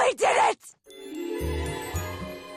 I did it!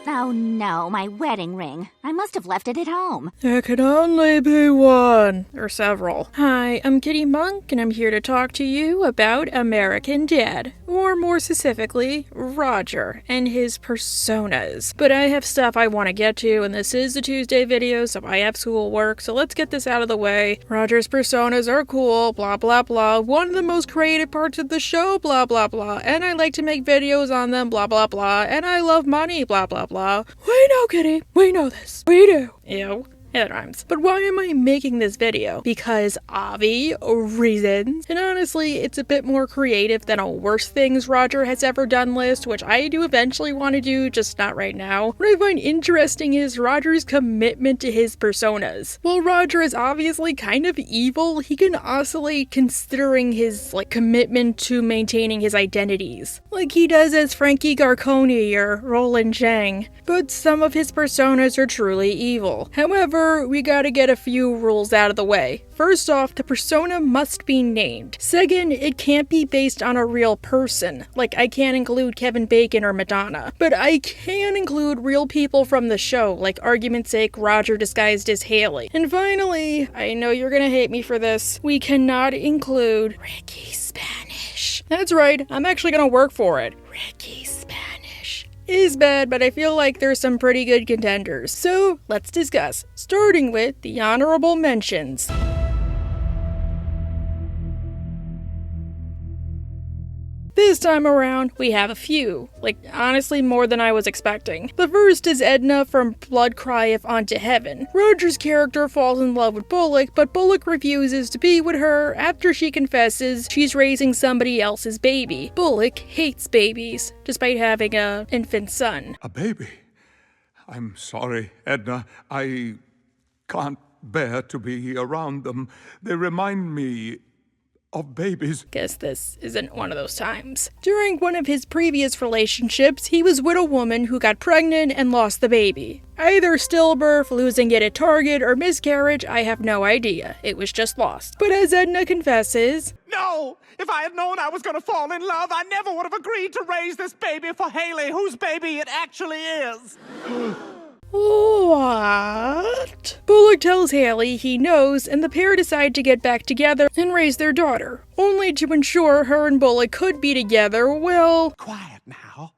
Oh no, my wedding ring. I must have left it at home. There can only be one, or several. Hi, I'm Kitty Monk, and I'm here to talk to you about American Dad. Or more specifically, Roger and his personas. But I have stuff I want to get to, and this is a Tuesday video, so I have schoolwork, so let's get this out of the way. Roger's personas are cool, blah blah blah. One of the most creative parts of the show, blah blah blah. And I like to make videos on them, blah blah blah. And I love money, blah blah blah. We know, Kitty. We know this. We do. Ew. Yeah, that rhymes. But why am I making this video? Because obvi reasons. And honestly, it's a bit more creative than a worst things Roger has ever done list, which I do eventually want to do, just not right now. What I find interesting is Roger's commitment to his personas. While Roger is obviously kind of evil, he can oscillate considering his, commitment to maintaining his identities. Like he does as Frankie Garconi or Roland Zhang. But some of his personas are truly evil. However, we gotta get a few rules out of the way. First off, the persona must be named. Second, it can't be based on a real person. Like, I can't include Kevin Bacon or Madonna. But I can include real people from the show, like argument's sake, Roger disguised as Haley. And finally, I know you're gonna hate me for this, we cannot include Ricky Spanish. That's right, I'm actually gonna work for it. Ricky Spanish is bad, but I feel like there's some pretty good contenders. So let's discuss, starting with the honorable mentions. This time around, we have a few. Honestly, more than I was expecting. The first is Edna from Blood Crieth Unto Heaven. Roger's character falls in love with Bullock, but Bullock refuses to be with her after she confesses she's raising somebody else's baby. Bullock hates babies, despite having an infant son. A baby? I'm sorry, Edna. I can't bear to be around them. They remind me of babies. Guess this isn't one of those times. During one of his previous relationships, he was with a woman who got pregnant and lost the baby. Either stillbirth, losing it at Target, or miscarriage, I have no idea. It was just lost. But as Edna confesses, "No! If I had known I was gonna fall in love, I never would have agreed to raise this baby for Haley, whose baby it actually is." What? Bullock tells Haley he knows, and the pair decide to get back together and raise their daughter, only to ensure her and Bullock could be together, well... Quiet now.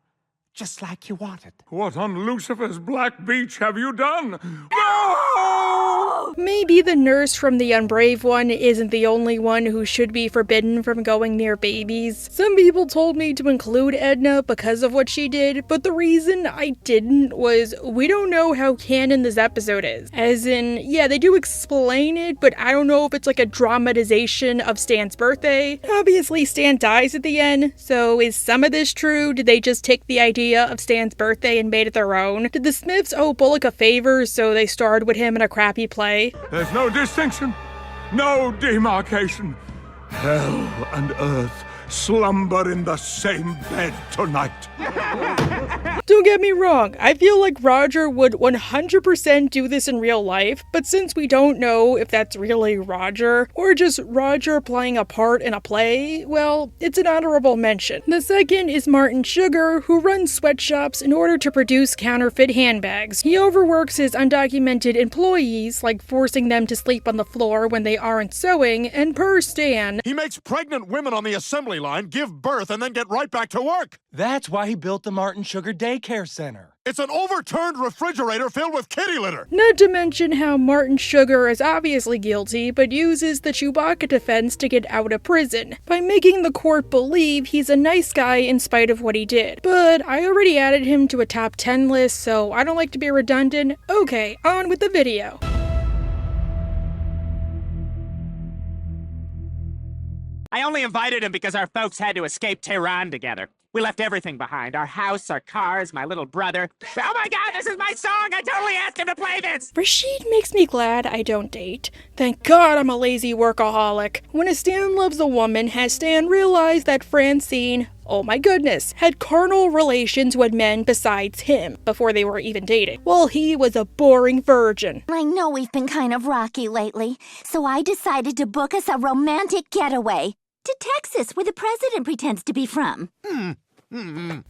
Just like you wanted. What on Lucifer's Black Beach have you done? No! Maybe the nurse from The Unbrave One isn't the only one who should be forbidden from going near babies. Some people told me to include Edna because of what she did, but the reason I didn't was we don't know how canon this episode is. As in, yeah, they do explain it, but I don't know if it's like a dramatization of Stan's birthday. Obviously, Stan dies at the end, so is some of this true? Did they just take the idea of Stan's birthday and made it their own? Did the Smiths owe Bullock a favor, so they starred with him in a crappy play? There's no distinction, no demarcation. Hell and earth slumber in the same bed tonight. Don't get me wrong, I feel like Roger would 100% do this in real life, but since we don't know if that's really Roger, or just Roger playing a part in a play, well, it's an honorable mention. The second is Martin Sugar, who runs sweatshops in order to produce counterfeit handbags. He overworks his undocumented employees, like forcing them to sleep on the floor when they aren't sewing, and per Stan, he makes pregnant women on the assembly line give birth and then get right back to work. That's why he built the Martin Sugar Daycare Center. It's an overturned refrigerator filled with kitty litter. Not to mention how Martin Sugar is obviously guilty, but uses the Chewbacca defense to get out of prison, by making the court believe he's a nice guy in spite of what he did. But I already added him to a top 10 list, so I don't like to be redundant. Okay, on with the video. I only invited him because our folks had to escape Tehran together. We left everything behind. Our house, our cars, my little brother. Oh my god, this is my song! I totally asked him to play this! Rashid makes me glad I don't date. Thank God I'm a lazy workaholic. When a Stan loves a woman, has Stan realized that Francine, oh my goodness, had carnal relations with men besides him before they were even dating, while he was a boring virgin. I know we've been kind of rocky lately, so I decided to book us a romantic getaway to Texas, where the president pretends to be from.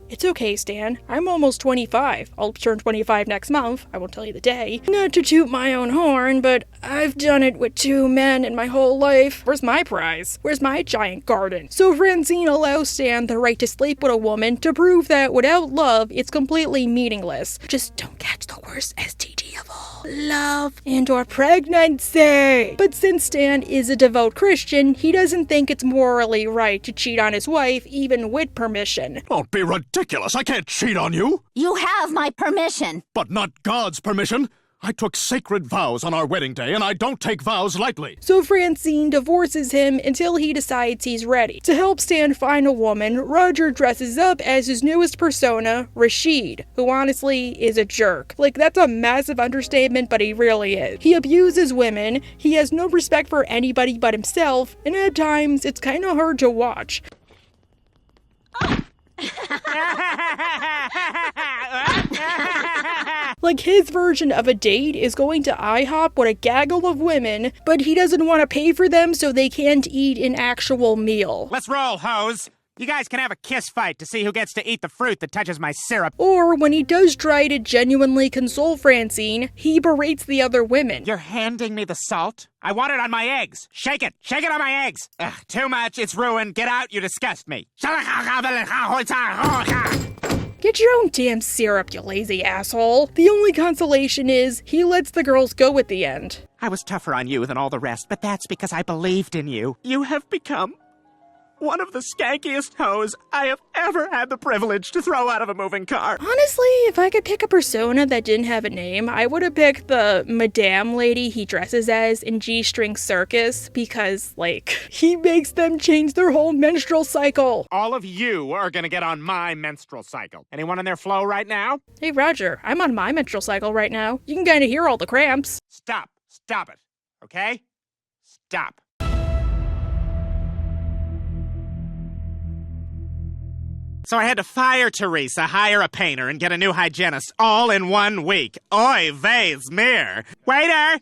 It's okay, Stan. I'm almost 25. I'll turn 25 next month. I won't tell you the day. Not to toot my own horn, but I've done it with 2 men in my whole life. Where's my prize? Where's my giant garden? So Francine allows Stan the right to sleep with a woman to prove that without love, it's completely meaningless. Just don't catch the worst STD of all. Love and/or pregnancy. But since Stan is a devout Christian, he doesn't think it's morally right to cheat on his wife, even with permission. Don't be ridiculous. I can't cheat on you. You have my permission. But not God's permission. I took sacred vows on our wedding day, and I don't take vows lightly. So Francine divorces him until he decides he's ready. To help Stan find a woman, Roger dresses up as his newest persona, Rashid, who honestly is a jerk. Like, that's a massive understatement, but he really is. He abuses women, he has no respect for anybody but himself, and at times, it's kinda hard to watch. Like, his version of a date is going to IHOP with a gaggle of women, but he doesn't want to pay for them so they can't eat an actual meal. Let's roll, hoes. You guys can have a kiss fight to see who gets to eat the fruit that touches my syrup. Or, when he does try to genuinely console Francine, he berates the other women. You're handing me the salt? I want it on my eggs. Shake it. Shake it on my eggs. Ugh, too much. It's ruined. Get out. You disgust me. Get your own damn syrup, you lazy asshole. The only consolation is, he lets the girls go at the end. I was tougher on you than all the rest, but that's because I believed in you. You have become one of the skankiest hoes I have ever had the privilege to throw out of a moving car. Honestly, if I could pick a persona that didn't have a name, I would have picked the Madame lady he dresses as in G-String Circus, because, like, he makes them change their whole menstrual cycle. All of you are gonna get on my menstrual cycle. Anyone in their flow right now? Hey, Roger, I'm on my menstrual cycle right now. You can kinda hear all the cramps. Stop. Stop it. Okay? Stop. So I had to fire Teresa, hire a painter, and get a new hygienist all in 1 week. Oy vey's mir. Waiter!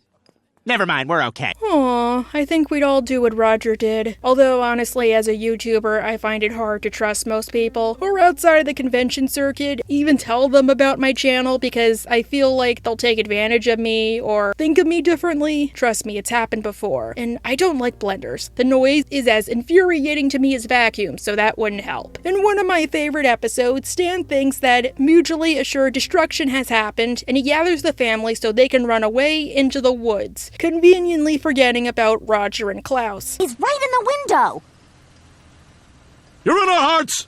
Never mind, we're okay. Aw, I think we'd all do what Roger did. Although, honestly, as a YouTuber, I find it hard to trust most people who are outside of the convention circuit, even tell them about my channel because I feel like they'll take advantage of me or think of me differently. Trust me, it's happened before. And I don't like blenders. The noise is as infuriating to me as vacuums, so that wouldn't help. In one of my favorite episodes, Stan thinks that mutually assured destruction has happened, and he gathers the family so they can run away into the woods, conveniently forgetting about Roger and Klaus. He's right in the window. You're in our hearts.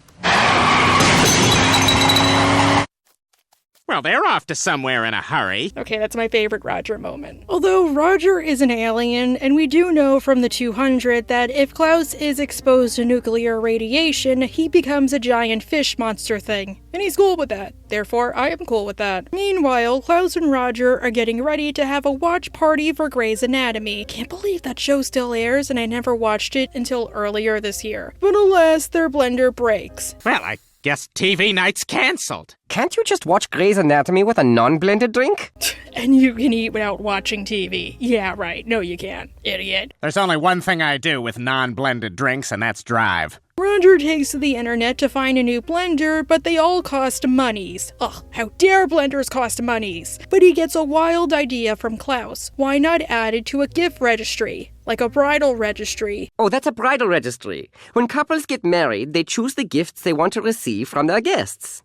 Well, they're off to somewhere in a hurry. Okay, that's my favorite Roger moment. Although Roger is an alien, and we do know from the 200 that if Klaus is exposed to nuclear radiation, he becomes a giant fish monster thing. And he's cool with that. Therefore, I am cool with that. Meanwhile, Klaus and Roger are getting ready to have a watch party for Grey's Anatomy. Can't believe that show still airs, and I never watched it until earlier this year. But alas, their blender breaks. Well, I guess TV night's canceled. Can't you just watch Grey's Anatomy with a non-blended drink? And you can eat without watching TV. Yeah, right. No, you can't. Idiot. There's only one thing I do with non-blended drinks, and that's drive. Roger takes to the internet to find a new blender, but they all cost monies. Ugh, how dare blenders cost monies? But he gets a wild idea from Klaus. Why not add it to a gift registry? Like a bridal registry. Oh, that's a bridal registry. When couples get married, they choose the gifts they want to receive from their guests.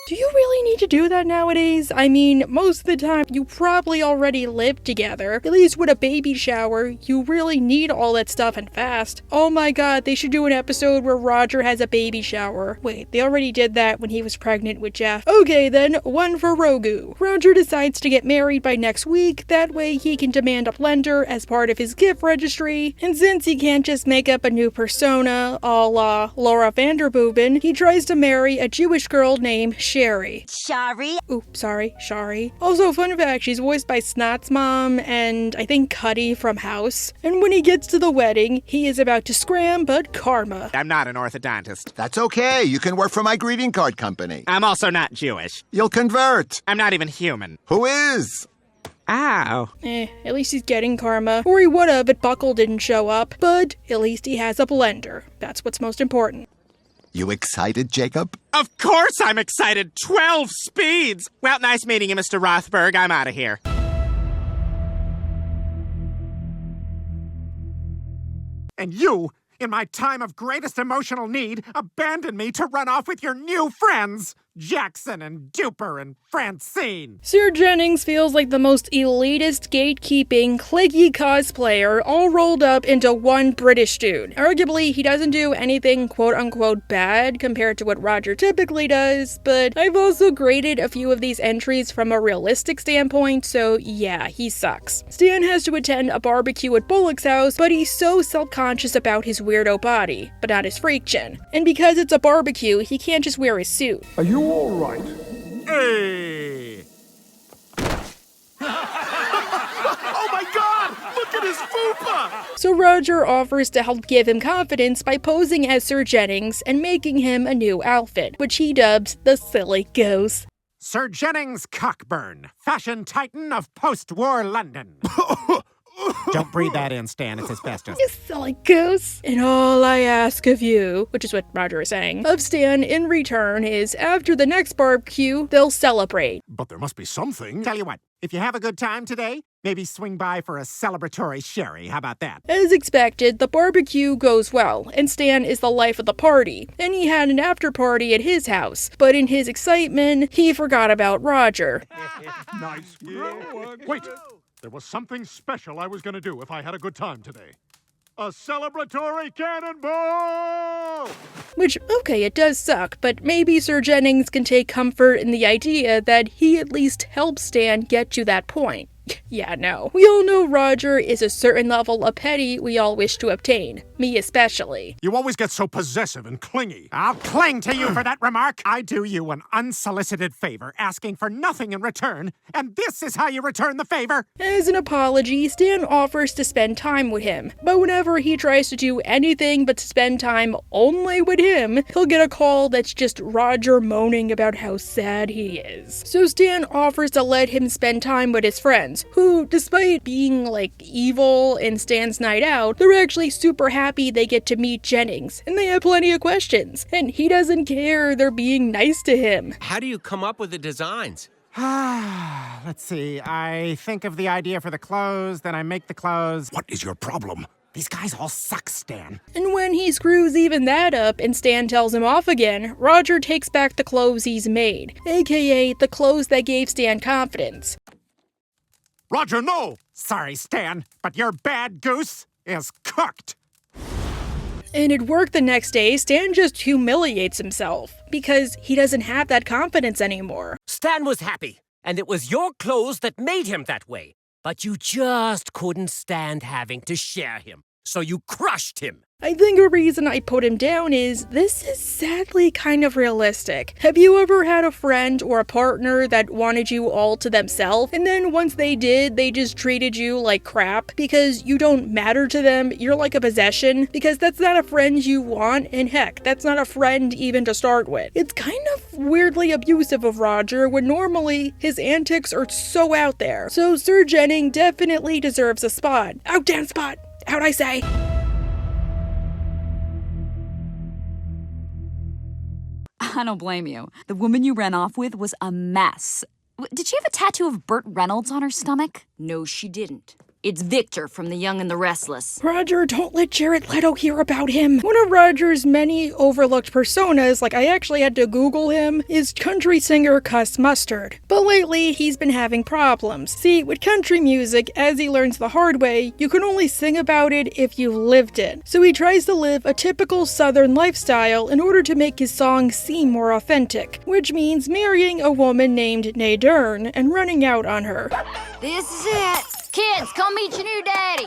Do you really need to do that nowadays? I mean, most of the time, you probably already live together. At least with a baby shower, you really need all that stuff and fast. Oh my god, they should do an episode where Roger has a baby shower. Wait, they already did that when he was pregnant with Jeff. Okay then, one for Rogu. Roger decides to get married by next week, that way he can demand a blender as part of his gift registry, and since he can't just make up a new persona, a la Laura Vanderbuben, he tries to marry a Jewish girl named Sherry. Shari. Oops, sorry, Shari. Also, fun fact, she's voiced by Snot's mom and I think Cuddy from House. And when he gets to the wedding, he is about to scram, but karma. I'm not an orthodontist. That's okay. You can work for my greeting card company. I'm also not Jewish. You'll convert. I'm not even human. Who is? Ow. At least he's getting karma. Or he would've if Buckle didn't show up. But at least he has a blender. That's what's most important. You excited, Jacob? Of course I'm excited. 12 speeds. Well, nice meeting you, Mr. Rothberg. I'm out of here. And you, in my time of greatest emotional need, abandoned me to run off with your new friends, Jackson and Duper and Francine. Sir Jennings feels like the most elitist, gatekeeping, cliquey cosplayer all rolled up into one British dude. Arguably, he doesn't do anything quote-unquote bad compared to what Roger typically does, but I've also graded a few of these entries from a realistic standpoint, so yeah, he sucks. Stan has to attend a barbecue at Bullock's house, but he's so self-conscious about his weirdo body, but not his freak chin. And because it's a barbecue, he can't just wear his suit. Are you all right? Hey! Oh my god! Look at his fupa! So Roger offers to help give him confidence by posing as Sir Jennings and making him a new outfit, which he dubs the Silly Goose. Sir Jennings Cockburn, fashion titan of post-war London. Don't breathe that in, Stan. It's asbestos. You silly goose. And all I ask of you, which is what Roger is saying, of Stan in return is after the next barbecue, they'll celebrate. But there must be something. Tell you what, if you have a good time today, maybe swing by for a celebratory sherry. How about that? As expected, the barbecue goes well, and Stan is the life of the party, and he had an after party at his house. But in his excitement, he forgot about Roger. Nice. Wait! There was something special I was going to do if I had a good time today. A celebratory cannonball! Which, okay, it does suck, but maybe Sir Jennings can take comfort in the idea that he at least helped Stan get to that point. Yeah, no. We all know Roger is a certain level of petty we all wish to obtain. Me especially. You always get so possessive and clingy. I'll cling to you for that remark. I do you an unsolicited favor, asking for nothing in return, and this is how you return the favor. As an apology, Stan offers to spend time with him, but whenever he tries to do anything but to spend time only with him, he'll get a call that's just Roger moaning about how sad he is. So Stan offers to let him spend time with his friends, who, despite being, evil in Stan's night out, they're actually super happy they get to meet Jennings, and they have plenty of questions, and he doesn't care they're being nice to him. How do you come up with the designs? Let's see, I think of the idea for the clothes, then I make the clothes. What is your problem? These guys all suck, Stan. And when he screws even that up and Stan tells him off again, Roger takes back the clothes he's made, aka the clothes that gave Stan confidence. Roger, no! Sorry, Stan, but your bad goose is cooked. And at work the next day, Stan just humiliates himself, because he doesn't have that confidence anymore. Stan was happy, and it was your clothes that made him that way. But you just couldn't stand having to share him, so you crushed him. I think a reason I put him down is this is sadly kind of realistic. Have you ever had a friend or a partner that wanted you all to themselves, and then once they did, they just treated you like crap because you don't matter to them, you're like a possession? Because that's not a friend you want, and heck, that's not a friend even to start with. It's kind of weirdly abusive of Roger when normally his antics are so out there. So Sir Jennings definitely deserves a spot. Out, damn spot! Out, I say! I don't blame you. The woman you ran off with was a mess. Did she have a tattoo of Burt Reynolds on her stomach? No, she didn't. It's Victor from The Young and the Restless. Roger, don't let Jared Leto hear about him. One of Roger's many overlooked personas, I actually had to Google him, is country singer Cuss Mustard. But lately, he's been having problems. See, with country music, as he learns the hard way, you can only sing about it if you've lived it. So he tries to live a typical Southern lifestyle in order to make his songs seem more authentic, which means marrying a woman named Nadern and running out on her. This is it. Kids, come meet your new daddy.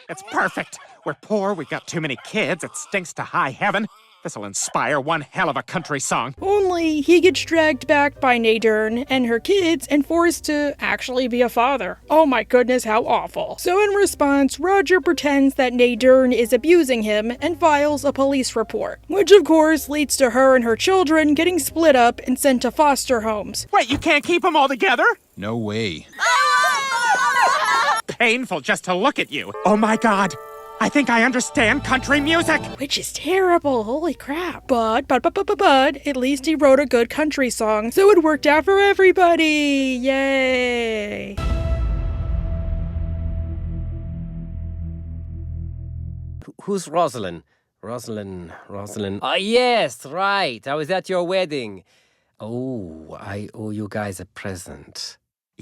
It's perfect. We're poor, we've got too many kids, it stinks to high heaven. This'll inspire one hell of a country song. Only he gets dragged back by Nadern and her kids and forced to actually be a father. Oh my goodness, how awful. So in response, Roger pretends that Nadern is abusing him and files a police report, which of course leads to her and her children getting split up and sent to foster homes. Wait, you can't keep them all together? No way. Painful just to look at you. Oh my god. I think I understand country music. Which is terrible, holy crap. But, at least he wrote a good country song, so it worked out for everybody. Yay. Who's Rosalind? Rosalind. Oh, yes, right. I was at your wedding. Oh, I owe you guys a present.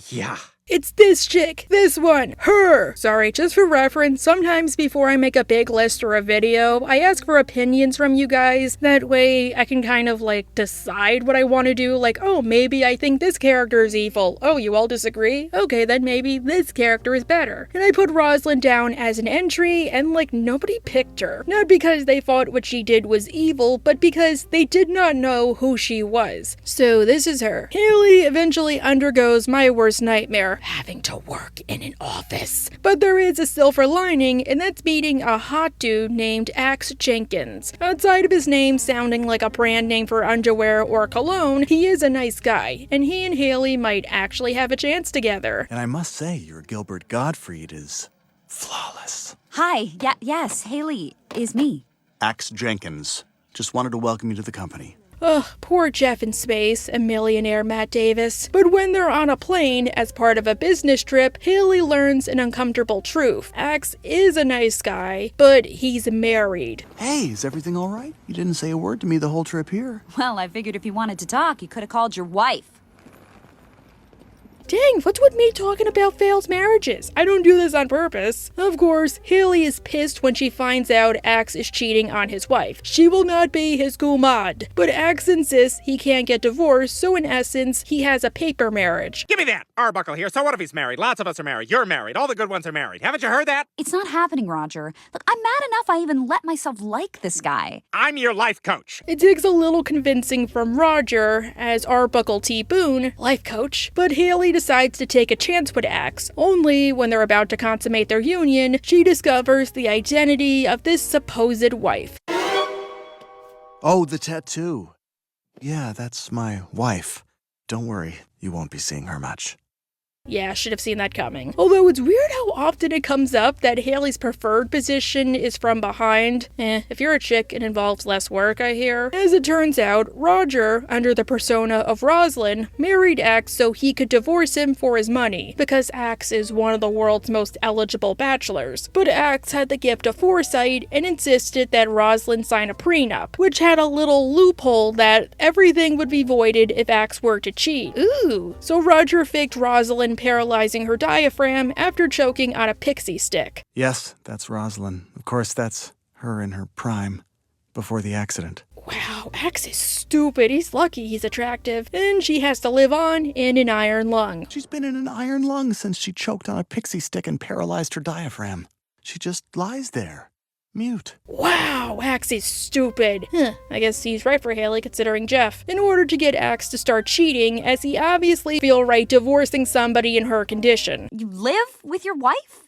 Yeah. It's this chick, this one, her. Sorry, just for reference, sometimes before I make a big list or a video, I ask for opinions from you guys. That way I can kind of decide what I want to do. Oh, maybe I think this character is evil. Oh, you all disagree? Okay, then maybe this character is better. And I put Rosalind down as an entry and nobody picked her. Not because they thought what she did was evil, but because they did not know who she was. So this is her. Haley eventually undergoes my worst nightmare, having to work in an office. But there is a silver lining, and that's meeting a hot dude named Axe Jenkins. Outside of his name sounding like a brand name for underwear or cologne, he is a nice guy, and he and Haley might actually have a chance together. And I must say, your Gilbert Gottfried is flawless. Hi, yes, Haley is me. Axe Jenkins. Just wanted to welcome you to the company. Ugh, poor Jeff in space and millionaire Matt Davis. But when they're on a plane as part of a business trip, Haley learns an uncomfortable truth. Axe is a nice guy, but he's married. Hey, is everything all right? You didn't say a word to me the whole trip here. Well, I figured if you wanted to talk, you could have called your wife. Dang, what's with me talking about failed marriages? I don't do this on purpose. Of course, Haley is pissed when she finds out Axe is cheating on his wife. She will not be his gumad. But Axe insists he can't get divorced, so in essence, he has a paper marriage. Give me that. Arbuckle here. So what if he's married? Lots of us are married. You're married. All the good ones are married. Haven't you heard that? It's not happening, Roger. Look, I'm mad enough I even let myself like this guy. I'm your life coach. It takes a little convincing from Roger as Arbuckle T. Boone, life coach, but Haley decides to take a chance with Axe. Only when they're about to consummate their union, she discovers the identity of this supposed wife. Oh, the tattoo. Yeah, that's my wife. Don't worry, you won't be seeing her much. Yeah, should have seen that coming. Although it's weird how often it comes up that Haley's preferred position is from behind. If you're a chick, it involves less work, I hear. As it turns out, Roger, under the persona of Rosalind, married Axe so he could divorce him for his money, because Axe is one of the world's most eligible bachelors. But Axe had the gift of foresight and insisted that Rosalind sign a prenup, which had a little loophole that everything would be voided if Axe were to cheat. Ooh. So Roger faked Rosalind paralyzing her diaphragm after choking on a pixie stick. Yes, that's Rosalind. Of course, that's her in her prime, before the accident. Wow, Axe is stupid. He's lucky he's attractive. And she has to live on in an iron lung. She's been in an iron lung since she choked on a pixie stick and paralyzed her diaphragm. She just lies there, mute. Wow, Axe is stupid. I guess he's right for Haley considering Jeff. In order to get Axe to start cheating, as he obviously feel right divorcing somebody in her condition. You live with your wife?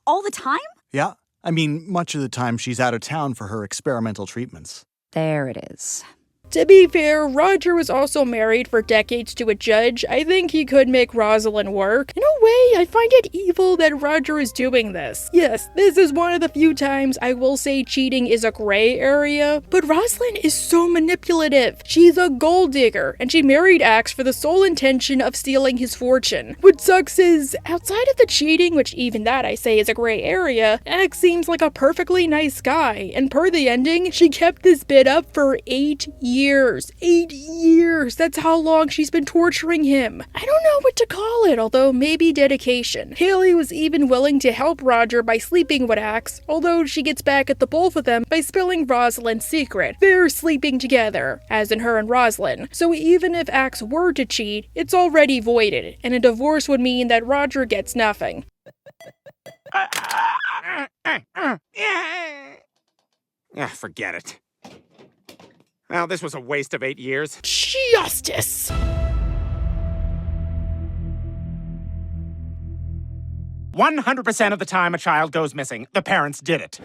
All the time? Yeah, I mean, much of the time she's out of town for her experimental treatments. There it is. To be fair, Roger was also married for decades to a judge. I think he could make Rosalind work. In a way, I find it evil that Roger is doing this. Yes, this is one of the few times I will say cheating is a gray area, but Rosalind is so manipulative. She's a gold digger, and she married Axe for the sole intention of stealing his fortune. What sucks is, outside of the cheating, which even that I say is a gray area, Axe seems like a perfectly nice guy, and per the ending, she kept this bit up for 8 years. 8 years! That's how long she's been torturing him. I don't know what to call it, although maybe dedication. Haley was even willing to help Roger by sleeping with Axe, although she gets back at the both of them by spilling Rosalind's secret. They're sleeping together, as in her and Rosalind. So even if Axe were to cheat, it's already voided, and a divorce would mean that Roger gets nothing. Forget it. Well, this was a waste of 8 years. Justice! 100% of the time a child goes missing, the parents did it.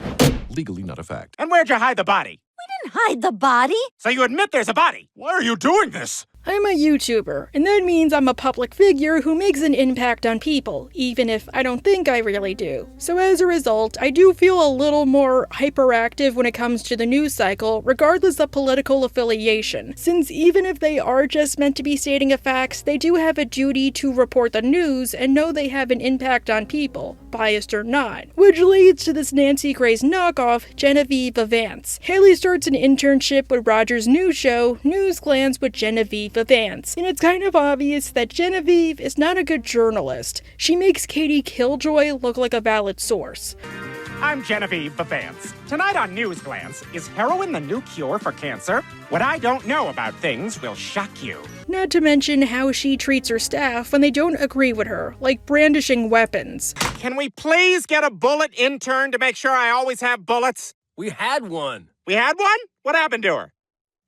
Legally not a fact. And where'd you hide the body? We didn't hide the body. So you admit there's a body. Why are you doing this? I'm a YouTuber, and that means I'm a public figure who makes an impact on people, even if I don't think I really do. So as a result, I do feel a little more hyperactive when it comes to the news cycle, regardless of political affiliation, since even if they are just meant to be stating a fact, they do have a duty to report the news and know they have an impact on people, biased or not. Which leads to this Nancy Grace knockoff, Genevieve Vance. Haley starts an internship with Roger's new show, News Glance with Genevieve Vance, and it's kind of obvious that Genevieve is not a good journalist. She makes Katie Killjoy look like a valid source. I'm Genevieve Vance. Tonight on News Glance, is heroin the new cure for cancer? What I don't know about things will shock you. Not to mention how she treats her staff when they don't agree with her, like brandishing weapons. Can we please get a bullet intern to make sure I always have bullets? We had one. We had one? What happened to her?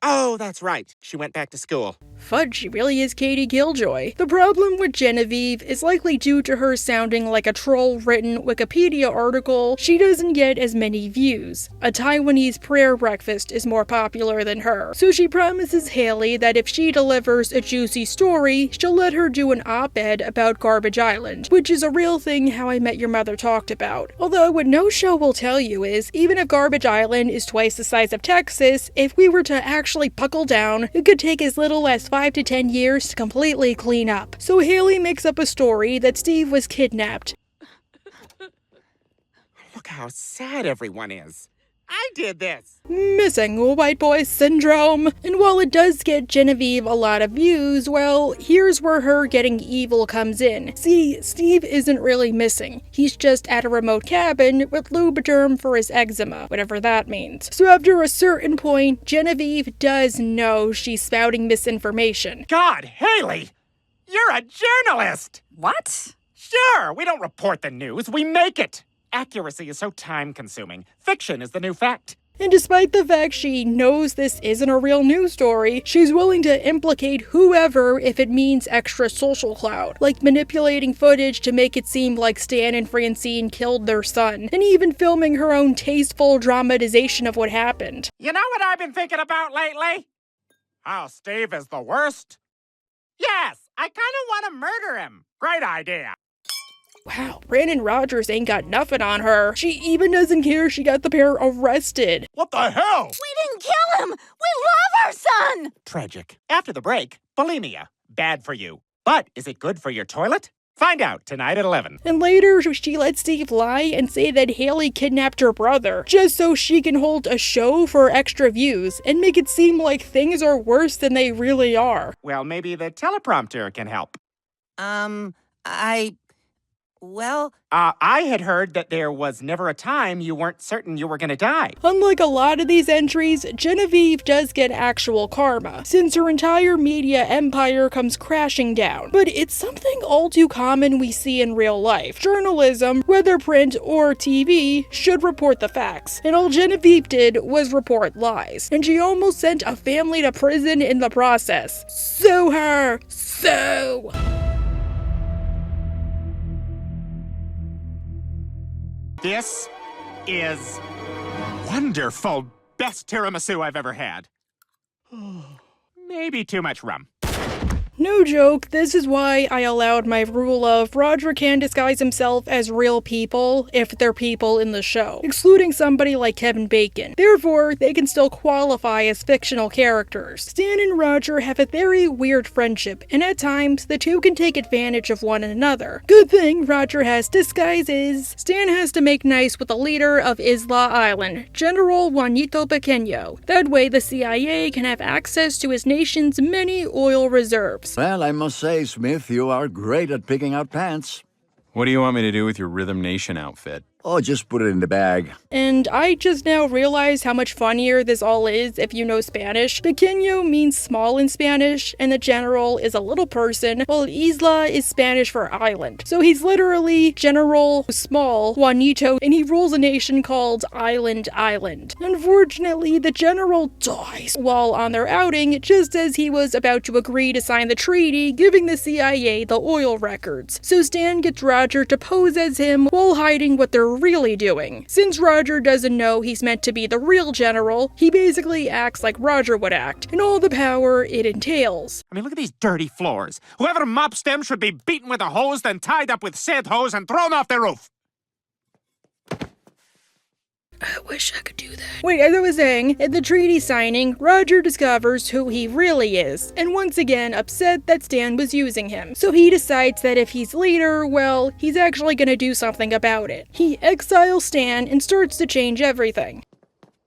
Oh, that's right. She went back to school. Fudge, she really is Katie Killjoy. The problem with Genevieve is likely due to her sounding like a troll-written Wikipedia article. She doesn't get as many views. A Taiwanese prayer breakfast is more popular than her. So she promises Haley that if she delivers a juicy story, she'll let her do an op-ed about Garbage Island, which is a real thing How I Met Your Mother talked about. Although what no show will tell you is, even if Garbage Island is twice the size of Texas, if we were to actually buckle down, it could take as little as 5 to 10 years to completely clean up. So Haley makes up a story that Steve was kidnapped. Look how sad everyone is. I did this. Missing white boy syndrome. And while it does get Genevieve a lot of views, well, here's where her getting evil comes in. See, Steve isn't really missing. He's just at a remote cabin with Lubriderm for his eczema, whatever that means. So after a certain point, Genevieve does know she's spouting misinformation. God, Haley! You're a journalist! What? Sure, we don't report the news, we make it. Accuracy is so time-consuming. Fiction is the new fact. And despite the fact she knows this isn't a real news story, she's willing to implicate whoever if it means extra social clout, like manipulating footage to make it seem like Stan and Francine killed their son, and even filming her own tasteful dramatization of what happened. You know what I've been thinking about lately? How Steve is the worst? Yes, I kind of want to murder him. Great idea. Wow, Brandon Rogers ain't got nothing on her. She even doesn't care she got the pair arrested. What the hell? We didn't kill him! We love our son! Tragic. After the break, bulimia. Bad for you. But is it good for your toilet? Find out tonight at 11. And later, she lets Steve lie and say that Haley kidnapped her brother, just so she can hold a show for extra views and make it seem like things are worse than they really are. Well, maybe the teleprompter can help. I had heard that there was never a time you weren't certain you were gonna die. Unlike a lot of these entries, Genevieve does get actual karma, since her entire media empire comes crashing down. But it's something all too common we see in real life. Journalism, whether print or TV, should report the facts. And all Genevieve did was report lies. And she almost sent a family to prison in the process. Sue her! Sue! This is wonderful. Best tiramisu I've ever had. Maybe too much rum. No joke, this is why I allowed my rule of Roger can disguise himself as real people if they're people in the show, excluding somebody like Kevin Bacon. Therefore, they can still qualify as fictional characters. Stan and Roger have a very weird friendship, and at times, the two can take advantage of one another. Good thing Roger has disguises. Stan has to make nice with the leader of Isla Island, General Juanito Pequeño. That way, the CIA can have access to his nation's many oil reserves. Well, I must say, Smith, you are great at picking out pants. What do you want me to do with your Rhythm Nation outfit? Oh, just put it in the bag. And I just now realized how much funnier this all is if you know Spanish. Pequeño means small in Spanish, and the general is a little person, while Isla is Spanish for island. So he's literally General Small Juanito, and he rules a nation called Island. Unfortunately, the general dies while on their outing, just as he was about to agree to sign the treaty, giving the CIA the oil records. So Stan gets Roger to pose as him while hiding what they're they're really doing. Since Roger doesn't know he's meant to be the real general, he basically acts like Roger would act, and all the power it entails. I mean, look at these dirty floors. Whoever mops them should be beaten with a hose, then tied up with said hose and thrown off the roof. I wish I could do that. Wait, as I was saying, at the treaty signing, Roger discovers who he really is, and once again upset that Stan was using him. So he decides that if he's leader, well, he's actually gonna do something about it. He exiles Stan and starts to change everything.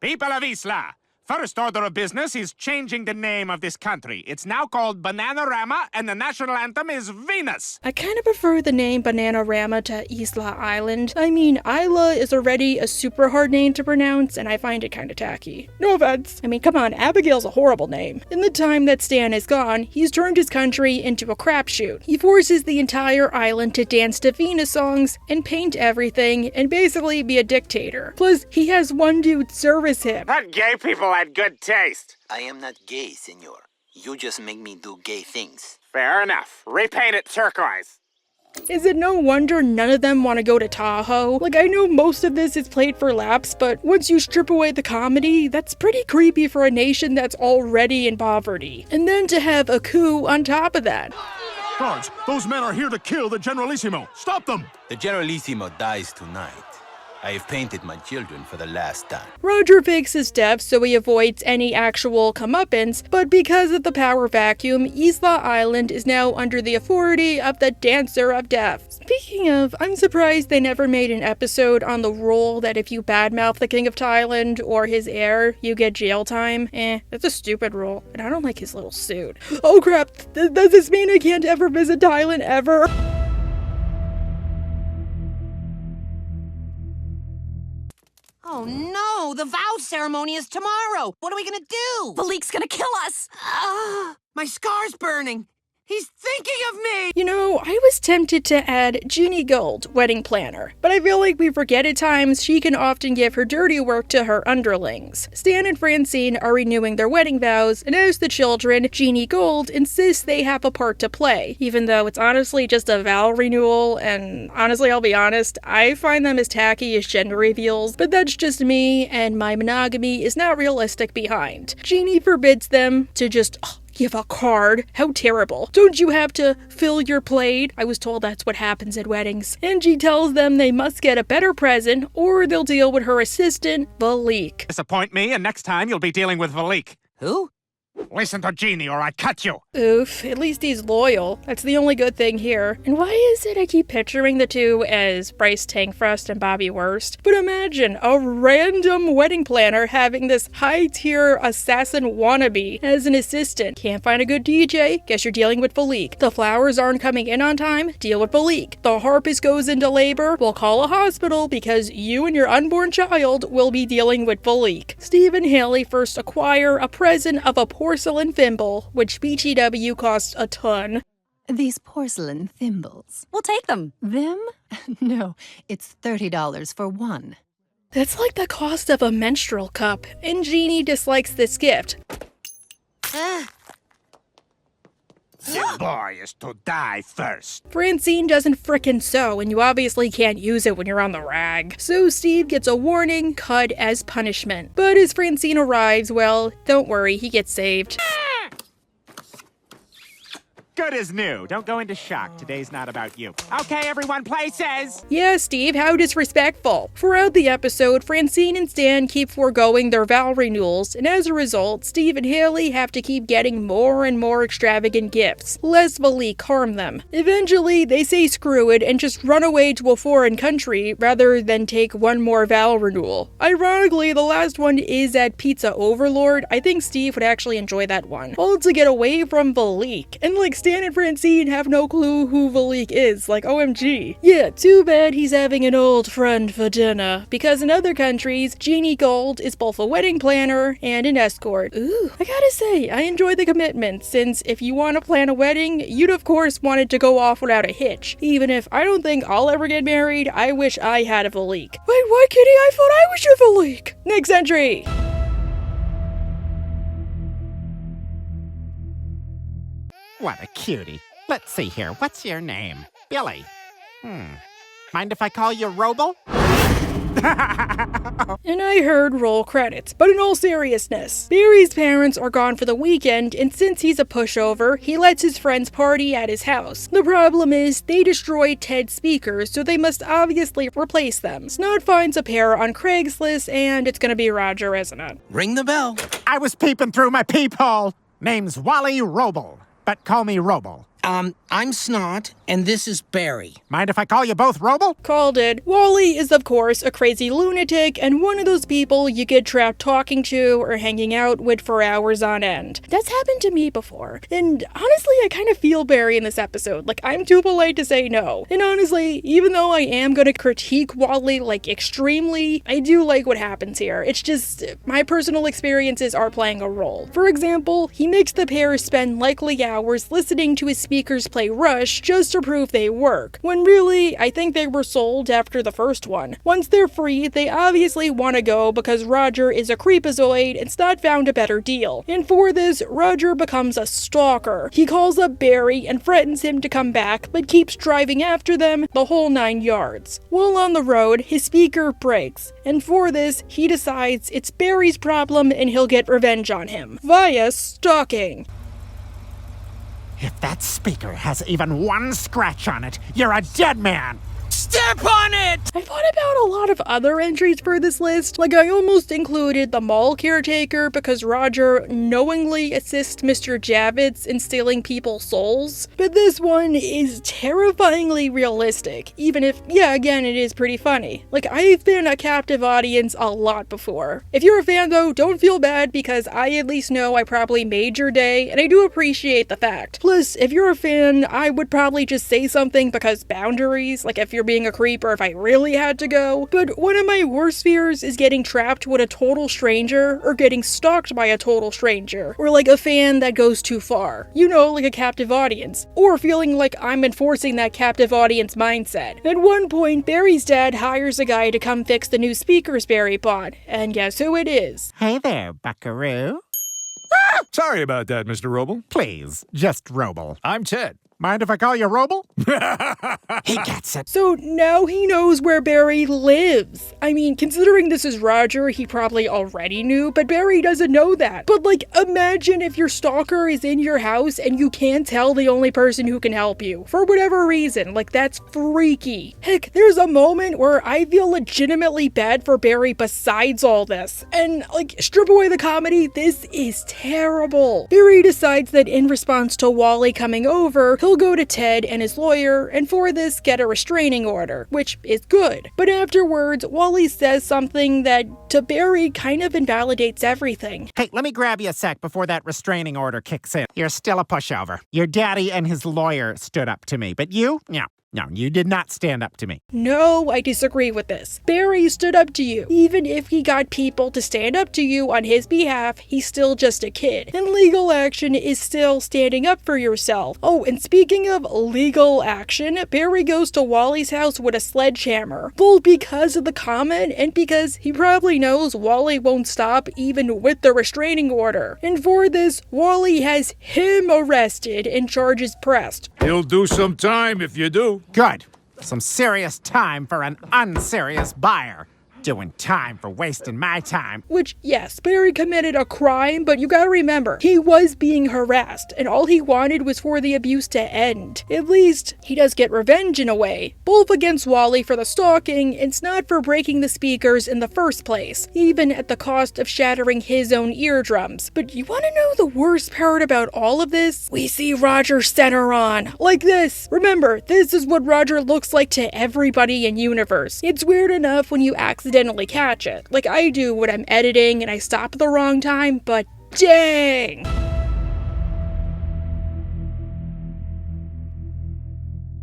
People of Isla, first order of business is changing the name of this country. It's now called Bananarama, and the national anthem is Venus. I kind of prefer the name Bananarama to Isla Island. I mean, Isla is already a super hard name to pronounce, and I find it kind of tacky. No offense. I mean, come on, Abigail's a horrible name. In the time that Stan is gone, he's turned his country into a crapshoot. He forces the entire island to dance to Venus songs and paint everything and basically be a dictator. Plus, he has one dude service him. That gay people had good taste. I am not gay, senor. You just make me do gay things. Fair enough. Repaint it turquoise. Is it no wonder none of them want to go to Tahoe? Like, I know most of this is played for laughs, but once you strip away the comedy, that's pretty creepy for a nation that's already in poverty. And then to have a coup on top of that. Guards, those men are here to kill the Generalissimo. Stop them! The Generalissimo dies tonight. I have painted my children for the last time. Roger fakes his death so he avoids any actual comeuppance, but because of the power vacuum, Isla Island is now under the authority of the Dancer of Death. Speaking of, I'm surprised they never made an episode on the rule that if you badmouth the King of Thailand or his heir, you get jail time. That's a stupid rule, and I don't like his little suit. Oh crap, does this mean I can't ever visit Thailand ever? Oh no, the vow ceremony is tomorrow. What are we gonna do? Valik's gonna kill us. My scar's burning. He's thinking of me! You know, I was tempted to add Jeannie Gold, wedding planner, but I feel like we forget at times she can often give her dirty work to her underlings. Stan and Francine are renewing their wedding vows, and as the children, Jeannie Gold insists they have a part to play, even though it's honestly just a vow renewal, and honestly, I'll be honest, I find them as tacky as gender reveals, but that's just me, and my monogamy is not realistic behind. Jeannie forbids them to just give a card. How terrible. Don't you have to fill your plate? I was told that's what happens at weddings. And she tells them they must get a better present or they'll deal with her assistant, Valik. Disappoint me, and next time you'll be dealing with Valik. Who? Listen to Jeannie or I cut you. Oof, at least he's loyal. That's the only good thing here. And why is it I keep picturing the two as Bryce Tankfrost and Bobby Worst? But imagine a random wedding planner having this high-tier assassin wannabe as an assistant. Can't find a good DJ? Guess you're dealing with Valik. The flowers aren't coming in on time? Deal with Valik. The harpist goes into labor? We'll call a hospital because you and your unborn child will be dealing with Valik. Steve and Haley first acquire a present of a porcelain thimble, which BTW costs a ton. These porcelain thimbles. We'll take them. Them? No, it's $30 for one. That's like the cost of a menstrual cup, and Jeannie dislikes this gift. This boy is to die first. Francine doesn't frickin' sew, and you obviously can't use it when you're on the rag. So Steve gets a warning, cut as punishment. But as Francine arrives, well, don't worry, he gets saved. Good as new. Don't go into shock. Today's not about you. Okay, everyone, places! Yeah, Steve, how disrespectful. Throughout the episode, Francine and Stan keep foregoing their vow renewals, and as a result, Steve and Haley have to keep getting more and more extravagant gifts, lest Valik harm them. Eventually, they say screw it and just run away to a foreign country rather than take one more vow renewal. Ironically, the last one is at Pizza Overlord. I think Steve would actually enjoy that one. All to get away from Valik. And like Stan and Francine have no clue who Valik is, like OMG. Yeah, too bad he's having an old friend for dinner, because in other countries, Jeannie Gold is both a wedding planner and an escort. Ooh, I gotta say, I enjoy the commitment, since if you want to plan a wedding, you'd of course want it to go off without a hitch. Even if I don't think I'll ever get married, I wish I had a Valik. Wait, what, Kitty? I thought I was your Valik! Next entry! What a cutie. Let's see here. What's your name? Billy. Mind if I call you Roble? And I heard roll credits, but in all seriousness, Barry's parents are gone for the weekend, and since he's a pushover, he lets his friends party at his house. The problem is, they destroyed Ted's speakers, so they must obviously replace them. Snot finds a pair on Craigslist, and it's gonna be Roger, isn't it? Ring the bell. I was peeping through my peephole. Name's Wally Roble, but call me Roble. I'm Snot, and this is Barry. Mind if I call you both Roble? Called it. Wally is, of course, a crazy lunatic and one of those people you get trapped talking to or hanging out with for hours on end. That's happened to me before. And honestly, I kind of feel Barry in this episode. Like, I'm too polite to say no. And honestly, even though I am going to critique Wally, like, extremely, I do like what happens here. It's just, my personal experiences are playing a role. For example, he makes the pair spend likely hours listening to his speakers play Rush just to prove they work, when really, I think they were sold after the first one. Once they're free, they obviously want to go because Roger is a creepazoid and Snot found a better deal. And for this, Roger becomes a stalker. He calls up Barry and threatens him to come back, but keeps driving after them the whole 9 yards. While on the road, his speaker breaks, and for this, he decides it's Barry's problem and he'll get revenge on him, via stalking. If that speaker has even one scratch on it, you're a dead man! Step on it! I thought about a lot of other entries for this list. Like, I almost included the mall caretaker because Roger knowingly assists Mr. Javits in stealing people's souls. But this one is terrifyingly realistic, even if, yeah, again, it is pretty funny. Like, I've been a captive audience a lot before. If you're a fan, though, don't feel bad because I at least know I probably made your day, and I do appreciate the fact. Plus, if you're a fan, I would probably just say something because boundaries, like if you're being a creep or if I really had to go. But one of my worst fears is getting trapped with a total stranger or getting stalked by a total stranger, or like a fan that goes too far. You know, like a captive audience, or feeling like I'm enforcing that captive audience mindset. At one point, Barry's dad hires a guy to come fix the new speakers Barry bought, and guess who it is? Hey there, buckaroo. Sorry about that, Mr. Roble. Please, just Roble. I'm Ted. Mind if I call you Roble? He gets it. So now he knows where Barry lives. I mean, considering this is Roger, he probably already knew, but Barry doesn't know that. But like, imagine if your stalker is in your house and you can't tell the only person who can help you. For whatever reason, like that's freaky. Heck, there's a moment where I feel legitimately bad for Barry besides all this. And like, strip away the comedy, this is terrible. Barry decides that in response to Wally coming over, he'll go to Ted and his lawyer, and for this get a restraining order, which is good. But afterwards, Wally says something that, to Barry, kind of invalidates everything. Hey, let me grab you a sec before that restraining order kicks in. You're still a pushover. Your daddy and his lawyer stood up to me, but you? No, you did not stand up to me. No, I disagree with this. Barry stood up to you. Even if he got people to stand up to you on his behalf, he's still just a kid. And legal action is still standing up for yourself. Oh, and speaking of legal action, Barry goes to Wally's house with a sledgehammer. Both because of the comment and because he probably knows Wally won't stop even with the restraining order. And for this, Wally has him arrested and charges pressed. He'll do some time if you do. Good. Some serious time for an unserious buyer. Doing time for wasting my time. Which, yes, Barry committed a crime, but you gotta remember, he was being harassed, and all he wanted was for the abuse to end. At least, he does get revenge in a way, both against Wally for the stalking, and Snot for breaking the speakers in the first place, even at the cost of shattering his own eardrums. But you wanna know the worst part about all of this? We see Roger center on, like this. Remember, this is what Roger looks like to everybody in universe. It's weird enough when you accidentally catch it, like I do when I'm editing and I stop at the wrong time, but dang!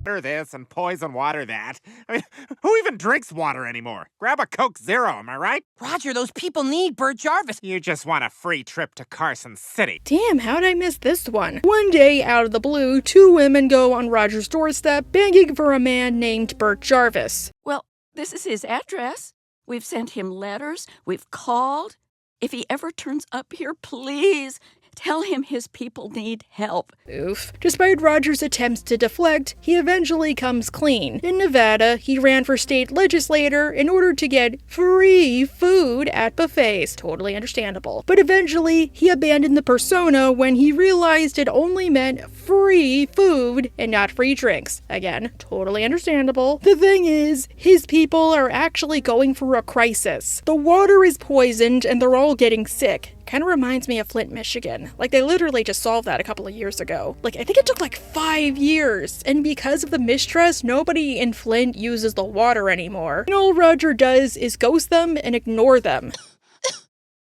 Water this and poison water that. I mean, who even drinks water anymore? Grab a Coke Zero, am I right? Roger, those people need Bert Jarvis. You just want a free trip to Carson City. Damn, how'd I miss this one? One day, out of the blue, two women go on Roger's doorstep begging for a man named Bert Jarvis. Well, this is his address. We've sent him letters. We've called. If he ever turns up here, please Tell him his people need help. Oof. Despite Roger's attempts to deflect, he eventually comes clean. In Nevada, he ran for state legislator in order to get free food at buffets. Totally understandable. But eventually, he abandoned the persona when he realized it only meant free food and not free drinks. Again, totally understandable. The thing is, his people are actually going through a crisis. The water is poisoned and they're all getting sick. Kind of reminds me of Flint, Michigan. Like, they literally just solved that a couple of years ago. Like, I think it took like 5 years. And because of the mistrust, nobody in Flint uses the water anymore. And all Roger does is ghost them and ignore them.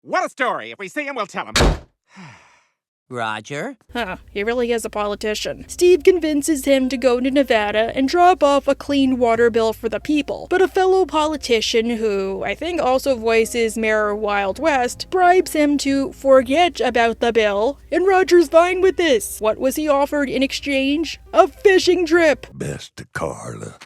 What a story. If we see him, we'll tell him. Roger? Huh, he really is a politician. Steve convinces him to go to Nevada and drop off a clean water bill for the people. But a fellow politician who I think also voices Mayor Wild West bribes him to forget about the bill, and Roger's fine with this. What was he offered in exchange? A fishing trip. Best to Carla.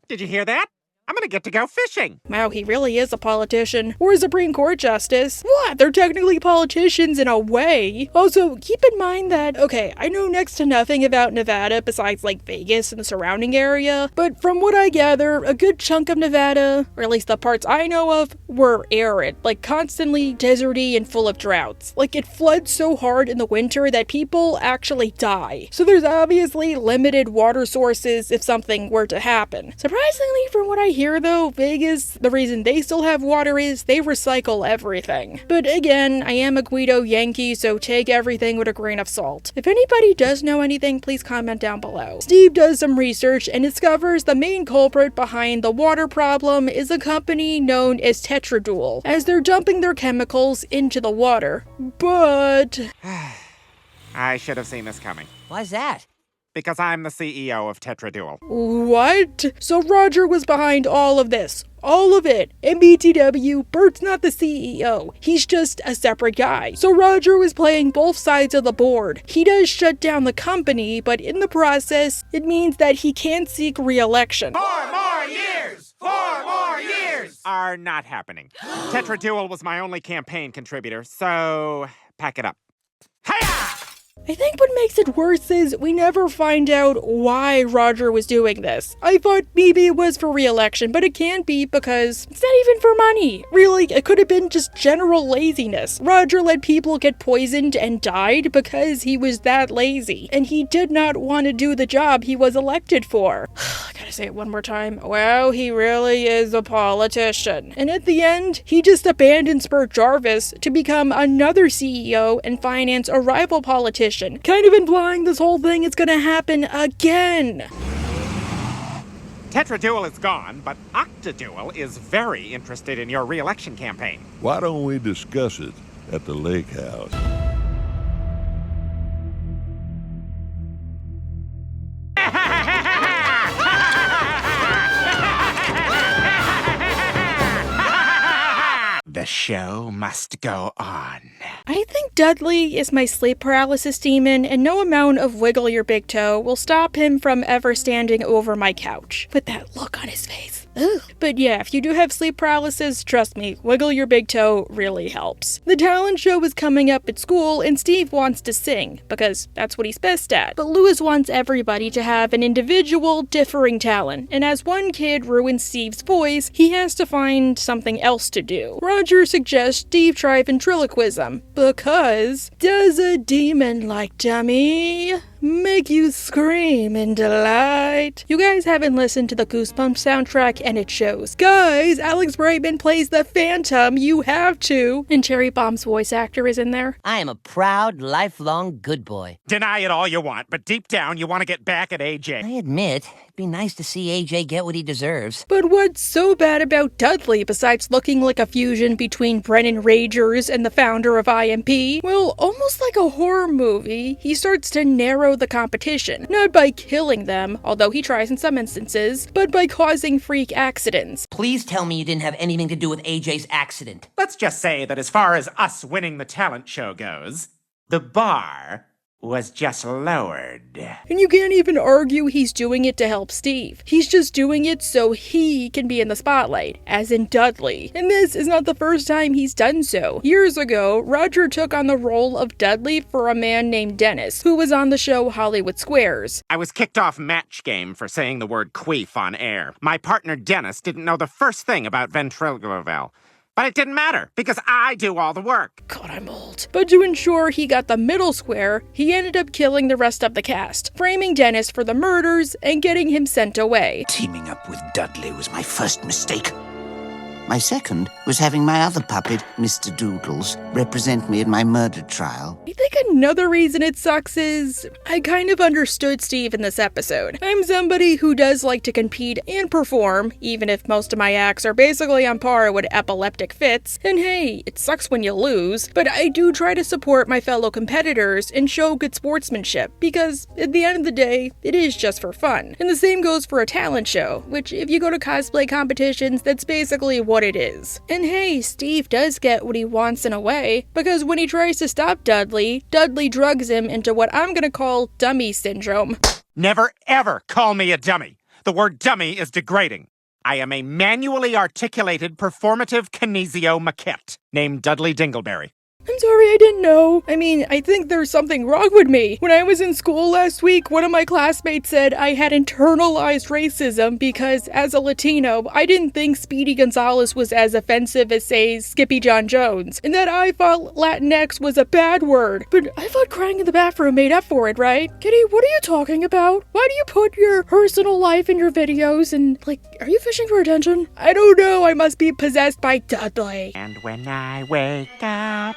Did you hear that? I'm gonna get to go fishing. Wow, he really is a politician. Or a Supreme Court justice. What? They're technically politicians in a way. Also, keep in mind that, okay, I know next to nothing about Nevada besides like Vegas and the surrounding area, but from what I gather, a good chunk of Nevada, or at least the parts I know of, were arid, like constantly deserty and full of droughts. Like it floods so hard in the winter that people actually die. So there's obviously limited water sources if something were to happen. Surprisingly, from what I hear though, Vegas, the reason they still have water is they recycle everything. But again, I am a Guido Yankee, so take everything with a grain of salt. If anybody does know anything, please comment down below. Steve does some research and discovers the main culprit behind the water problem is a company known as Tetraduel, as they're dumping their chemicals into the water. But I should have seen this coming. Why's that? Because I'm the CEO of Tetraduel. What? So Roger was behind all of this. All of it. MBTW, Bert's not the CEO. He's just a separate guy. So Roger was playing both sides of the board. He does shut down the company, but in the process, it means that he can't seek re-election. 4 more years! 4 more years! Are not happening. Tetraduel was my only campaign contributor, so pack it up. Hiya! I think what makes it worse is we never find out why Roger was doing this. I thought maybe it was for re-election, but it can't be because it's not even for money. Really, it could have been just general laziness. Roger let people get poisoned and died because he was that lazy, and he did not want to do the job he was elected for. I gotta say it one more time. Wow, he really is a politician. And at the end, he just abandons Bert Jarvis to become another CEO and finance a rival politician. Kind of implying this whole thing is gonna happen again. Tetraduel is gone, but Octaduel is very interested in your re-election campaign. Why don't we discuss it at the lake house? The show must go on. I think Dudley is my sleep paralysis demon, and no amount of wiggle your big toe will stop him from ever standing over my couch with that look on his face. Ugh. But yeah, if you do have sleep paralysis, trust me, wiggle your big toe really helps. The talent show is coming up at school, and Steve wants to sing, because that's what he's best at. But Lewis wants everybody to have an individual, differing talent, and as one kid ruins Steve's voice, he has to find something else to do. Roger suggests Steve try ventriloquism, because does a demon like dummy make you scream in delight? You guys haven't listened to the Goosebumps soundtrack, and it shows. Guys, Alex Brightman plays the Phantom, you have to. And Cherry Bomb's voice actor is in there. I am a proud, lifelong good boy. Deny it all you want, but deep down you want to get back at AJ. I admit, it'd be nice to see AJ get what he deserves. But what's so bad about Dudley besides looking like a fusion between Brennan Ragers and the founder of IMP? Well, almost like a horror movie, he starts to narrow the competition, not by killing them, although he tries in some instances, but by causing freak accidents. Please tell me you didn't have anything to do with AJ's accident. Let's just say that as far as us winning the talent show goes, the bar was just lowered. And you can't even argue he's doing it to help Steve. He's just doing it so he can be in the spotlight, as in Dudley. And this is not the first time he's done so. Years ago, Roger took on the role of Dudley for a man named Dennis, who was on the show Hollywood Squares. I was kicked off Match Game for saying the word queef on air. My partner Dennis didn't know the first thing about ventricular valve. But it didn't matter, because I do all the work. God, I'm old. But to ensure he got the middle square, he ended up killing the rest of the cast, framing Dennis for the murders and getting him sent away. Teaming up with Dudley was my first mistake. My second was having my other puppet, Mr. Doodles, represent me in my murder trial. I think another reason it sucks is I kind of understood Steve in this episode. I'm somebody who does like to compete and perform, even if most of my acts are basically on par with epileptic fits. And hey, it sucks when you lose, but I do try to support my fellow competitors and show good sportsmanship, because at the end of the day, it is just for fun. And the same goes for a talent show, which if you go to cosplay competitions, that's basically what it is. And hey, Steve does get what he wants in a way, because when he tries to stop Dudley, Dudley drugs him into what I'm gonna call dummy syndrome. Never ever call me a dummy. The word dummy is degrading. I am a manually articulated performative kinesio maquette named Dudley Dingleberry. I'm sorry, I didn't know. I mean, I think there's something wrong with me. When I was in school last week, one of my classmates said I had internalized racism because, as a Latino, I didn't think Speedy Gonzalez was as offensive as, say, Skippy John Jones, and that I thought Latinx was a bad word. But I thought crying in the bathroom made up for it, right? Kitty, what are you talking about? Why do you put your personal life in your videos and, like, are you fishing for attention? I don't know, I must be possessed by Dudley. And when I wake up,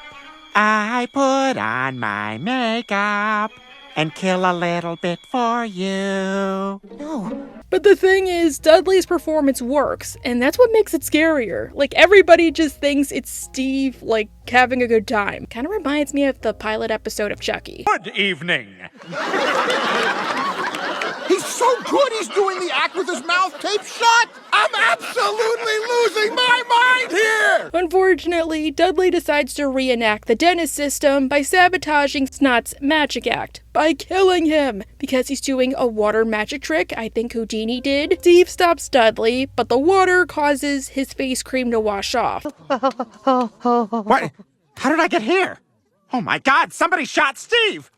I put on my makeup and kill a little bit for you. No. But the thing is, Dudley's performance works, and that's what makes it scarier. Like, everybody just thinks it's Steve, like, having a good time. Kind of reminds me of the pilot episode of Chucky. Good evening. He's so good he's doing the act with his mouth taped shut! I'm absolutely losing my mind here! Unfortunately, Dudley decides to reenact the Dennis system by sabotaging Snot's magic act, by killing him, because he's doing a water magic trick I think Houdini did. Steve stops Dudley, but the water causes his face cream to wash off. What? How did I get here? Oh my God, somebody shot Steve!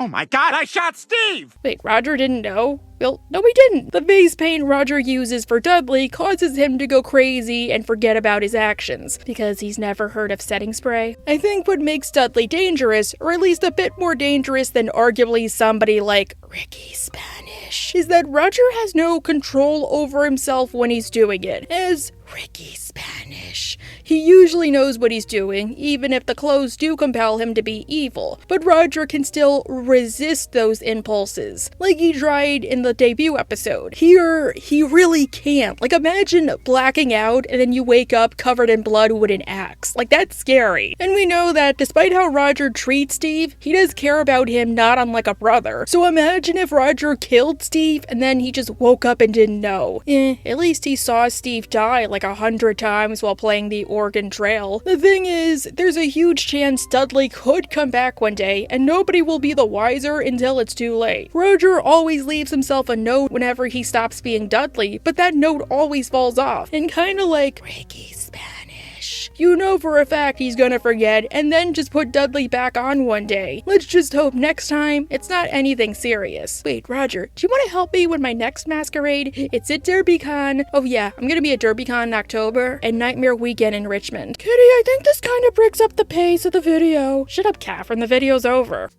Oh my God, I shot Steve! Wait, Roger didn't know? Well, no, he didn't. The face paint Roger uses for Dudley causes him to go crazy and forget about his actions, because he's never heard of setting spray. I think what makes Dudley dangerous, or at least a bit more dangerous than arguably somebody like Ricky Spanish, is that Roger has no control over himself when he's doing it. As Ricky Spanish, he usually knows what he's doing, even if the clothes do compel him to be evil, but Roger can still resist those impulses, like he tried in the debut episode. Here, he really can't. Like, imagine blacking out and then you wake up covered in blood with an axe. Like, that's scary. And we know that despite how Roger treats Steve, he does care about him not unlike a brother. So imagine if Roger killed Steve and then he just woke up and didn't know. At least he saw Steve die like 100 times while playing the Oregon Trail. The thing is, there's a huge chance Dudley could come back one day and nobody will be the wiser until it's too late. Roger always leaves himself a note whenever he stops being Dudley, but that note always falls off. And kinda like Ricky Spanish, you know for a fact he's gonna forget and then just put Dudley back on one day. Let's just hope next time it's not anything serious. Wait, Roger, do you want to help me with my next masquerade? It's at DerbyCon. Oh yeah, I'm gonna be at DerbyCon in October and Nightmare Weekend in Richmond. Kitty, I think this kind of breaks up the pace of the video. Shut up, Catherine, the video's over.